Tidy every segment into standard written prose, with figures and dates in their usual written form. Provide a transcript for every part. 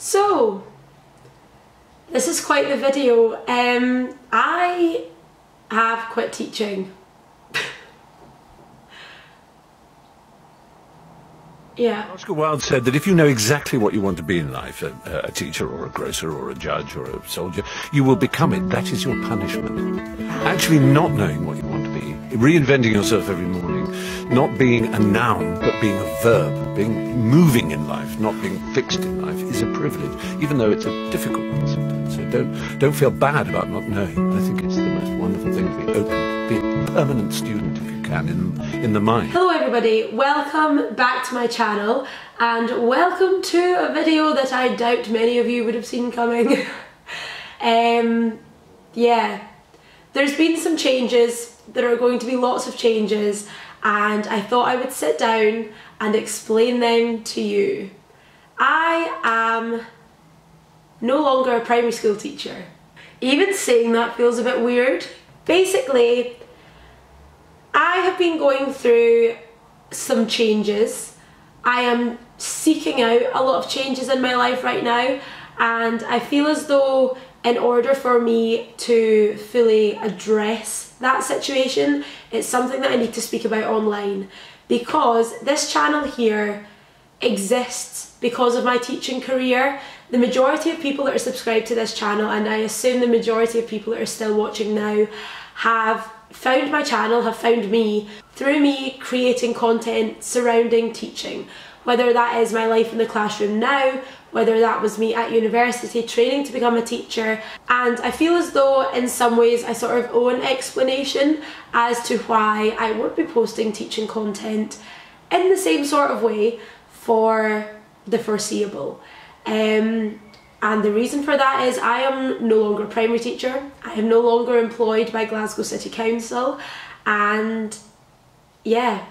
So, this is quite the video. I have quit teaching. Yeah. Oscar Wilde said that if you know exactly what you want to be in life, a teacher or a grocer or a judge or a soldier, you will become it. That is your punishment. Actually not knowing what you want to be, reinventing yourself every morning, not being a noun but being a verb, being moving in life, not being fixed in life, is a privilege, even though it's a difficult one sometimes. So don't feel bad about not knowing. I think it's the most wonderful thing to be open, be a permanent student if you can in the mind. Hello everybody, welcome back to my channel and welcome to a video that I doubt many of you would have seen coming. Yeah, there's been some changes. There are going to be lots of changes and I thought I would sit down and explain them to you. I am no longer a primary school teacher. Even saying that feels a bit weird. Basically, I have been going through some changes. I am seeking out a lot of changes in my life right now, and I feel as though in order for me to fully address that situation, it's something that I need to speak about online, because this channel here exists because of my teaching career. The majority of people that are subscribed to this channel, and I assume the majority of people that are still watching now, have found my channel, have found me through me creating content surrounding teaching. Whether that is my life in the classroom now, whether that was me at university training to become a teacher. And I feel as though in some ways I sort of owe an explanation as to why I won't be posting teaching content in the same sort of way for the foreseeable. And the reason for that is I am no longer a primary teacher. I am no longer employed by Glasgow City Council, and yeah,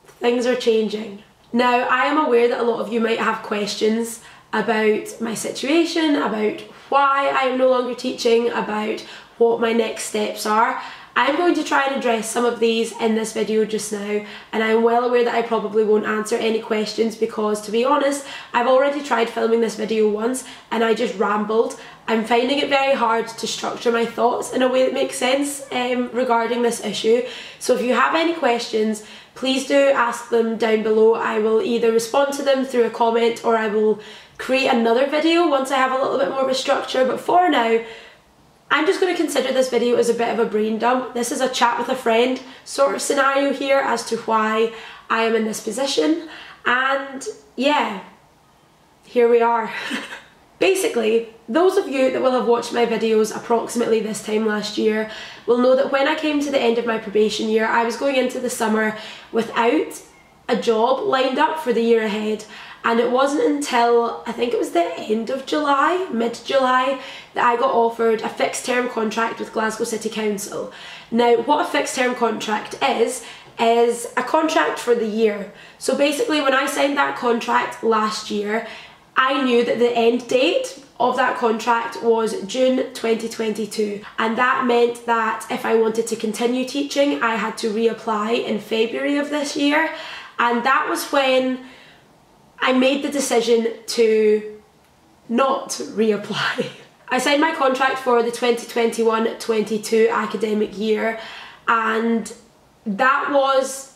things are changing. Now, I am aware that a lot of you might have questions about my situation, about why I am no longer teaching, about what my next steps are. I'm going to try and address some of these in this video just now, and I'm well aware that I probably won't answer any questions because, to be honest, I've already tried filming this video once and I just rambled. I'm finding it very hard to structure my thoughts in a way that makes sense regarding this issue. So if you have any questions, please do ask them down below. I will either respond to them through a comment or I will create another video once I have a little bit more of a structure. But for now, I'm just going to consider this video as a bit of a brain dump. This is a chat with a friend sort of scenario here as to why I am in this position. And yeah, here we are. Basically, those of you that will have watched my videos approximately this time last year will know that when I came to the end of my probation year, I was going into the summer without a job lined up for the year ahead. And it wasn't until, I think it was the end of July, mid-July, that I got offered a fixed term contract with Glasgow City Council. Now, what a fixed term contract is a contract for the year. So basically, when I signed that contract last year, I knew that the end date of that contract was June 2022. And that meant that if I wanted to continue teaching, I had to reapply in February of this year. And that was when I made the decision to not reapply. I signed my contract for the 2021-22 academic year, and that was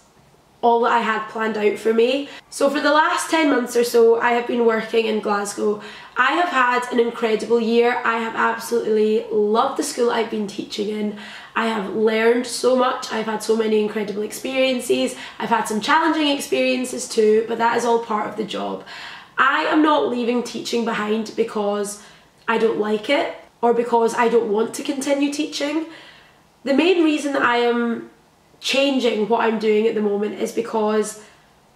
all that I had planned out for me. So for the last 10 months or so, I have been working in Glasgow. I have had an incredible year. I have absolutely loved the school I've been teaching in. I have learned so much. I've had so many incredible experiences. I've had some challenging experiences too, but that is all part of the job. I am not leaving teaching behind because I don't like it or because I don't want to continue teaching. The main reason that I am changing what I'm doing at the moment is because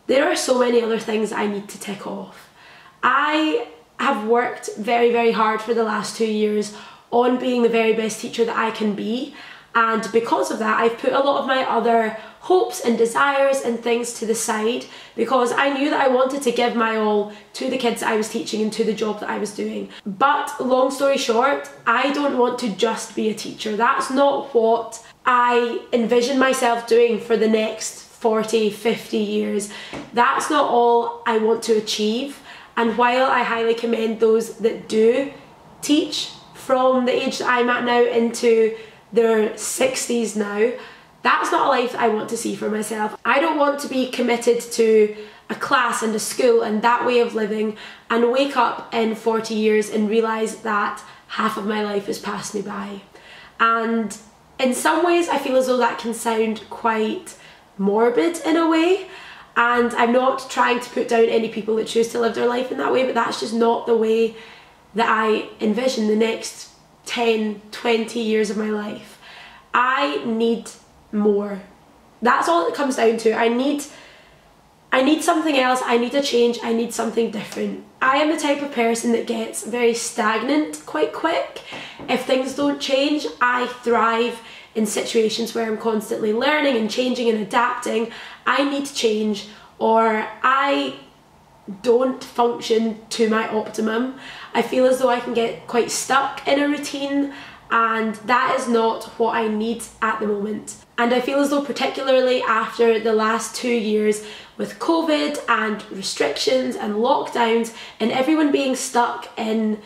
there are so many other things I need to tick off. I have worked very, very hard for the last 2 years on being the very best teacher that I can be, and because of that I've put a lot of my other hopes and desires and things to the side because I knew that I wanted to give my all to the kids that I was teaching and to the job that I was doing. But long story short, I don't want to just be a teacher. That's not what I envision myself doing for the next 40, 50 years. That's not all I want to achieve. And while I highly commend those that do teach from the age that I'm at now into their 60s now, that's not a life that I want to see for myself. I don't want to be committed to a class and a school and that way of living and wake up in 40 years and realise that half of my life has passed me by. And in some ways I feel as though that can sound quite morbid in a way, and I'm not trying to put down any people that choose to live their life in that way, but that's just not the way that I envision the next 10, 20 years of my life. I need more. That's all it comes down to. I need something else, I need a change, I need something different. I am the type of person that gets very stagnant quite quick. If things don't change, I thrive in situations where I'm constantly learning and changing and adapting. I need to change or I don't function to my optimum. I feel as though I can get quite stuck in a routine, and that is not what I need at the moment. And I feel as though particularly after the last 2 years with COVID and restrictions and lockdowns and everyone being stuck in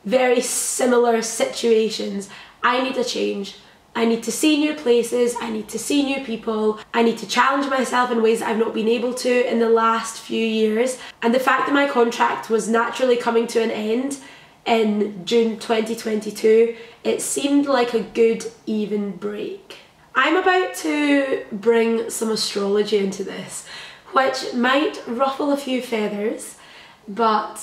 very similar situations, I need a change. I need to see new places, I need to see new people, I need to challenge myself in ways that I've not been able to in the last few years. And the fact that my contract was naturally coming to an end in June 2022, it seemed like a good even break. I'm about to bring some astrology into this, which might ruffle a few feathers, but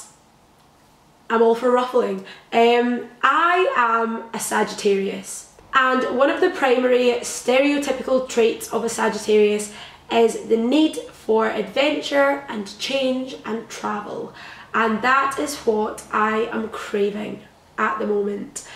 I'm all for ruffling. I am a Sagittarius. And one of the primary stereotypical traits of a Sagittarius is the need for adventure and change and travel. And that is what I am craving at the moment.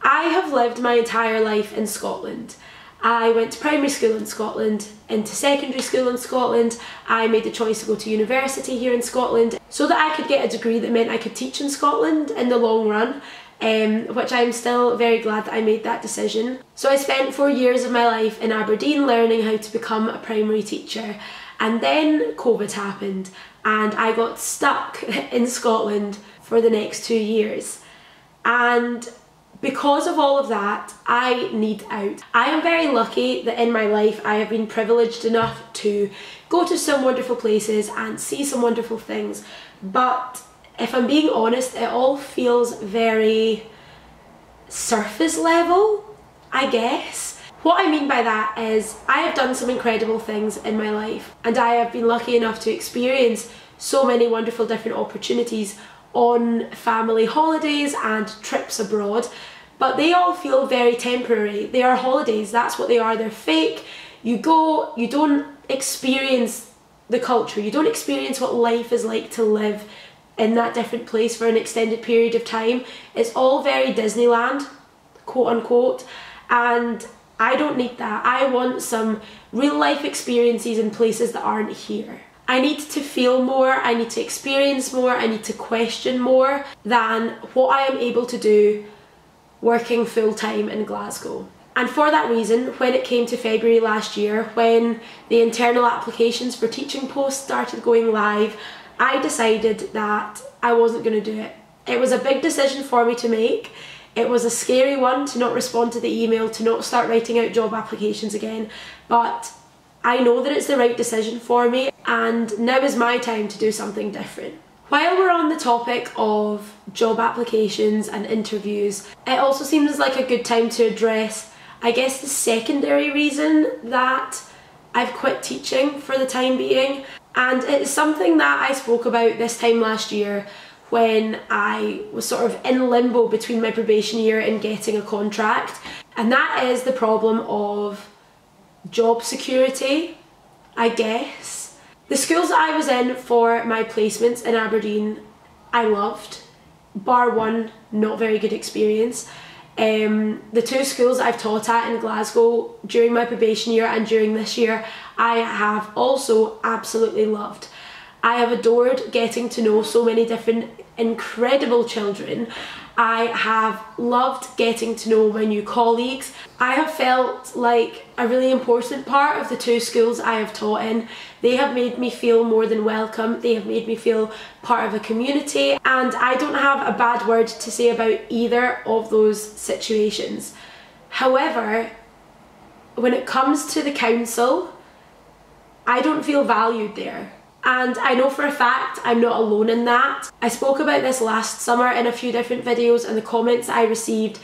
I have lived my entire life in Scotland. I went to primary school in Scotland, into secondary school in Scotland. I made the choice to go to university here in Scotland so that I could get a degree that meant I could teach in Scotland in the long run. Which I'm still very glad that I made that decision. So I spent 4 years of my life in Aberdeen learning how to become a primary teacher, and then COVID happened and I got stuck in Scotland for the next 2 years. And because of all of that, I need out. I am very lucky that in my life I have been privileged enough to go to some wonderful places and see some wonderful things, but if I'm being honest, it all feels very surface level, I guess. What I mean by that is I have done some incredible things in my life, and I have been lucky enough to experience so many wonderful different opportunities on family holidays and trips abroad, but they all feel very temporary. They are holidays, that's what they are, they're fake. You go, you don't experience the culture, you don't experience what life is like to live in that different place for an extended period of time. It's all very Disneyland, quote unquote, and I don't need that. I want some real life experiences in places that aren't here. I need to feel more, I need to experience more, I need to question more than what I am able to do working full time in Glasgow. And for that reason, when it came to February last year, when the internal applications for teaching posts started going live, I decided that I wasn't going to do it. It was a big decision for me to make. It was a scary one to not respond to the email, to not start writing out job applications again, but I know that it's the right decision for me, and now is my time to do something different. While we're on the topic of job applications and interviews, it also seems like a good time to address, I guess, the secondary reason that I've quit teaching for the time being. And it's something that I spoke about this time last year when I was sort of in limbo between my probation year and getting a contract. And that is the problem of job security, I guess. The schools that I was in for my placements in Aberdeen, I loved. Bar one, not very good experience. The 2 schools I've taught at in Glasgow during my probation year and during this year, I have also absolutely loved. I have adored getting to know so many different incredible children. I have loved getting to know my new colleagues. I have felt like a really important part of the 2 schools I have taught in. They have made me feel more than welcome. They have made me feel part of a community, and I don't have a bad word to say about either of those situations. However, when it comes to the council, I don't feel valued there. And I know for a fact I'm not alone in that. I spoke about this last summer in a few different videos, and the comments I received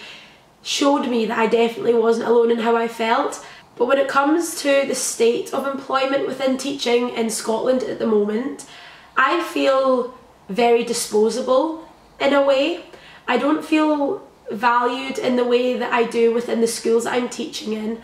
showed me that I definitely wasn't alone in how I felt. But when it comes to the state of employment within teaching in Scotland at the moment, I feel very disposable in a way. I don't feel valued in the way that I do within the schools I'm teaching in,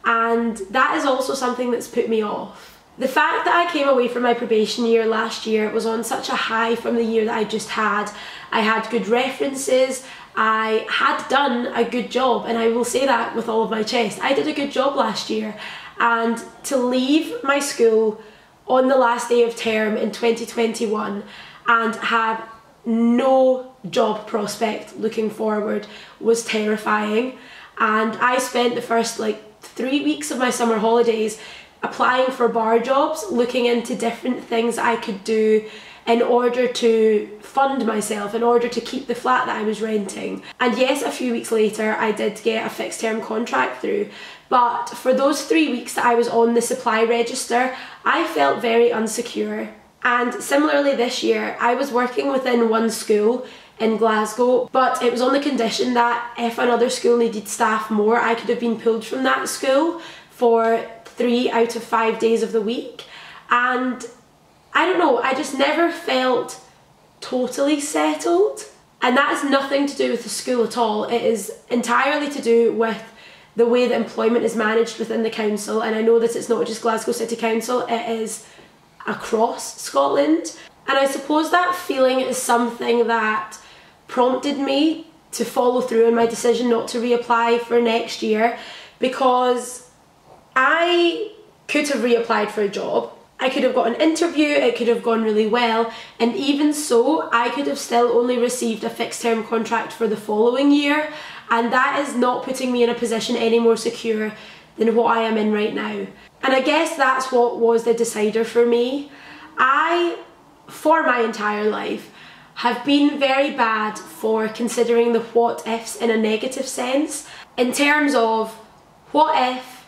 and that is also something that's put me off. The fact that I came away from my probation year last year was on such a high from the year that I just had. I had good references, I had done a good job, and I will say that with all of my chest. I did a good job last year, and to leave my school on the last day of term in 2021 and have no job prospect looking forward was terrifying. And I spent the first 3 weeks of my summer holidays applying for bar jobs, looking into different things I could do in order to fund myself, in order to keep the flat that I was renting. And yes, a few weeks later I did get a fixed term contract through, but for those 3 weeks that I was on the supply register, I felt very insecure. And similarly this year, I was working within one school in Glasgow, but it was on the condition that if another school needed staff more, I could have been pulled from that school for 3 out of 5 days of the week. And I don't know, I just never felt totally settled. And that has nothing to do with the school at all. It is entirely to do with the way that employment is managed within the council. And I know that it's not just Glasgow City Council, it is across Scotland. And I suppose that feeling is something that prompted me to follow through on my decision not to reapply for next year, because I could have reapplied for a job. I could have got an interview, it could have gone really well, and even so, I could have still only received a fixed term contract for the following year, and that is not putting me in a position any more secure than what I am in right now. And I guess that's what was the decider for me. I, for my entire life, have been very bad for considering the what ifs in a negative sense, in terms of what if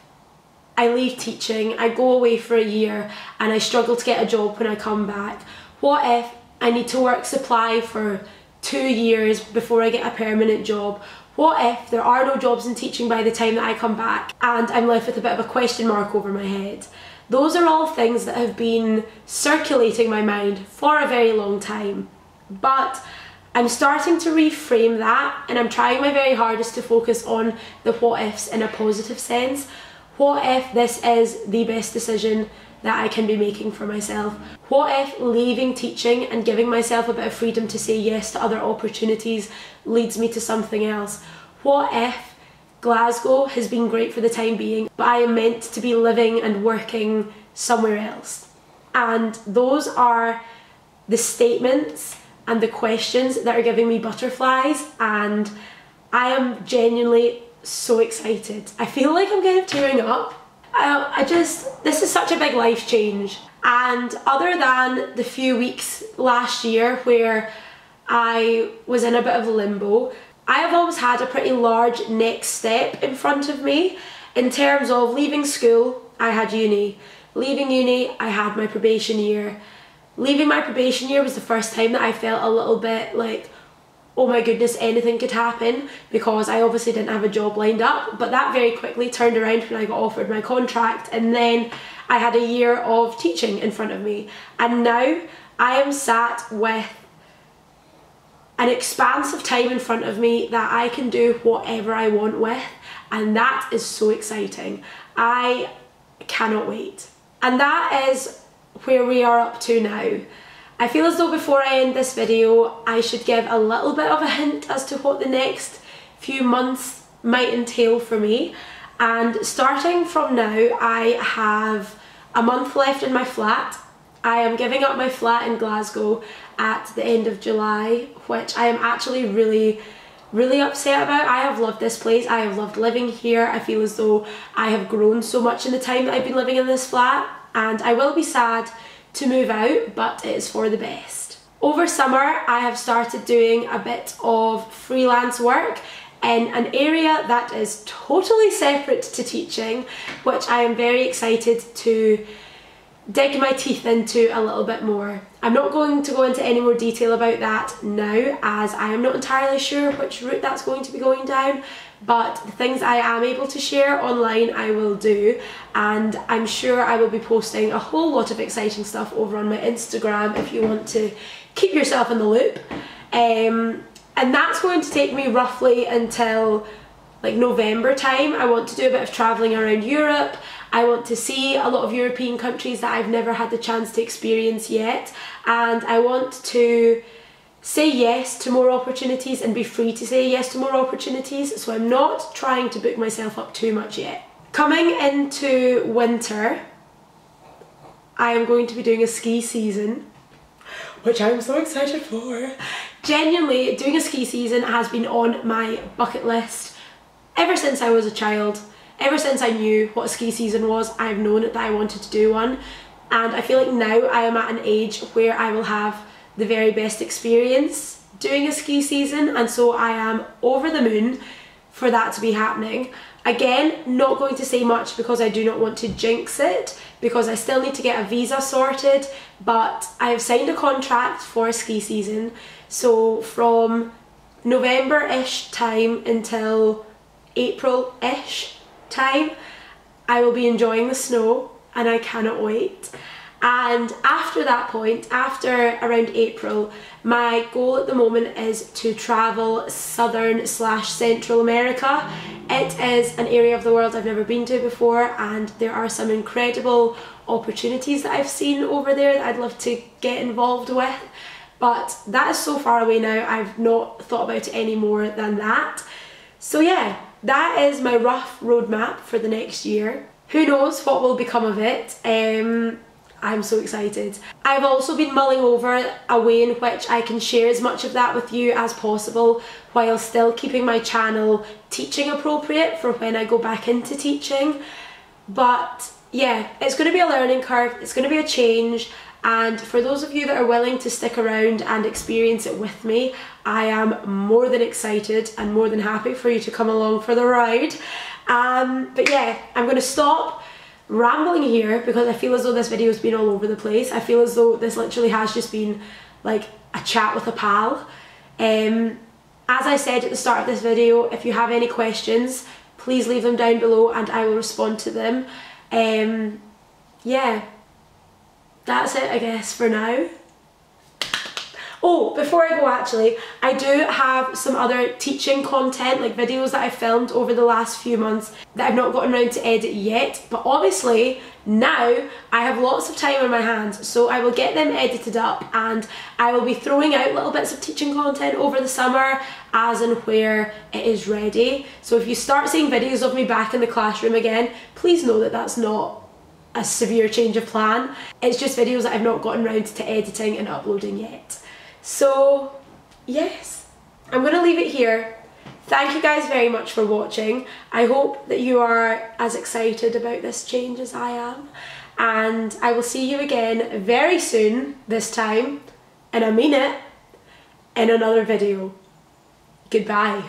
I leave teaching, I go away for a year and I struggle to get a job when I come back? What if I need to work supply for 2 years before I get a permanent job? What if there are no jobs in teaching by the time that I come back and I'm left with a bit of a question mark over my head? Those are all things that have been circulating my mind for a very long time. But I'm starting to reframe that, and I'm trying my very hardest to focus on the what ifs in a positive sense. What if this is the best decision that I can be making for myself? What if leaving teaching and giving myself a bit of freedom to say yes to other opportunities leads me to something else? What if Glasgow has been great for the time being, but I am meant to be living and working somewhere else? And those are the statements and the questions that are giving me butterflies, and I am genuinely so excited. I feel like I'm kind of tearing up. This is such a big life change. And other than the few weeks last year where I was in a bit of limbo, I have always had a pretty large next step in front of me. In terms of leaving school, I had uni. Leaving uni, I had my probation year. Leaving my probation year was the first time that I felt a little bit like, oh my goodness, anything could happen, because I obviously didn't have a job lined up. But that very quickly turned around when I got offered my contract, and then I had a year of teaching in front of me. And now I am sat with an expanse of time in front of me that I can do whatever I want with, and that is so exciting. I cannot wait. And that is where we are up to now. I feel as though before I end this video, I should give a little bit of a hint as to what the next few months might entail for me. And starting from now, I have a month left in my flat. I am giving up my flat in Glasgow at the end of July, which I am actually really upset about. I have loved this place. I have loved living here. I feel as though I have grown so much in the time that I've been living in this flat, and I will be sad to move out, but it is for the best. Over summer, I have started doing a bit of freelance work in an area that is totally separate to teaching, which I am very excited to dig my teeth into a little bit more. I'm not going to go into any more detail about that now, as I am not entirely sure which route that's going to be going down, but the things I am able to share online I will do, and I'm sure I will be posting a whole lot of exciting stuff over on my Instagram if you want to keep yourself in the loop. And that's going to take me roughly until like November time. I want to do a bit of travelling around Europe. I want to see a lot of European countries that I've never had the chance to experience yet, and I want to say yes to more opportunities and be free to say yes to more opportunities, so I'm not trying to book myself up too much yet. Coming into winter, I am going to be doing a ski season, which I'm so excited for. Genuinely, doing a ski season has been on my bucket list ever since I was a child. Ever since I knew what a ski season was, I've known that I wanted to do one, and I feel like now I am at an age where I will have the very best experience doing a ski season, and so I am over the moon for that to be happening. Again, not going to say much because I do not want to jinx it, because I still need to get a visa sorted, but I have signed a contract for a ski season, so from November-ish time until April-ish time, I will be enjoying the snow, and I cannot wait. And after that point, after around April, my goal at the moment is to travel southern/central America. It is an area of the world I've never been to before, and there are some incredible opportunities that I've seen over there that I'd love to get involved with, but that is so far away now, I've not thought about it any more than that. So yeah, that is my rough roadmap for the next year. Who knows what will become of it. I'm so excited. I've also been mulling over a way in which I can share as much of that with you as possible while still keeping my channel teaching appropriate for when I go back into teaching. But yeah, it's going to be a learning curve, it's going to be a change, and for those of you that are willing to stick around and experience it with me, I am more than excited and more than happy for you to come along for the ride. But yeah, I'm going to stop rambling here because I feel as though this video has been all over the place. I feel as though this literally has just been like a chat with a pal. As I said at the start of this video, if you have any questions, please leave them down below and I will respond to them. Yeah, that's it I guess for now. Oh, before I go actually, I do have some other teaching content, like videos that I filmed over the last few months that I've not gotten around to edit yet, but obviously now I have lots of time on my hands, so I will get them edited up and I will be throwing out little bits of teaching content over the summer as and where it is ready. So if you start seeing videos of me back in the classroom again, please know that that's not a severe change of plan. It's just videos that I've not gotten around to editing and uploading yet. So yes, I'm going to leave it here. Thank you guys very much for watching. I hope that you are as excited about this change as I am, and I will see you again very soon, this time, and I mean it, in another video. Goodbye.